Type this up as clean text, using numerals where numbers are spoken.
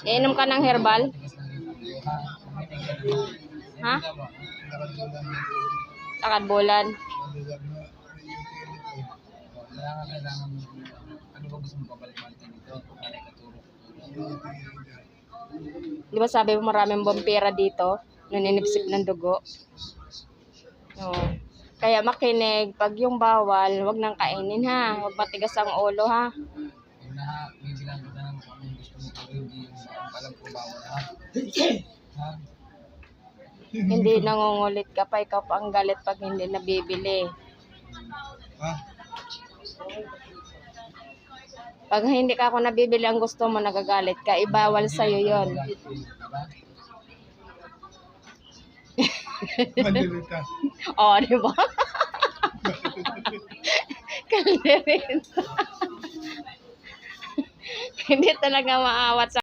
Iinom ka ng herbal? Ha? Takad bulan. Ano ba gusto mo papalimantin dito? Di ba sabi mo maraming vampira dito? Naninipsip ng dugo. Oo. Kaya makinig, pag yung bawal, wag nang kainin ha. Wag matigas ang ulo ha. Yung bibilang ko na kung anong gusto mo pero hindi yung alam ko bawal ha. Ha? Hindi nangungulit ka pa, ikaw pa ang galit pag hindi nabibili. Ha? Pag hindi ka ako nabibili ang gusto mo, nagagalit ka, ibawal sa'yo yon. Mandilita. Oo, di ba? Kalderita. Hindi talaga maawat sa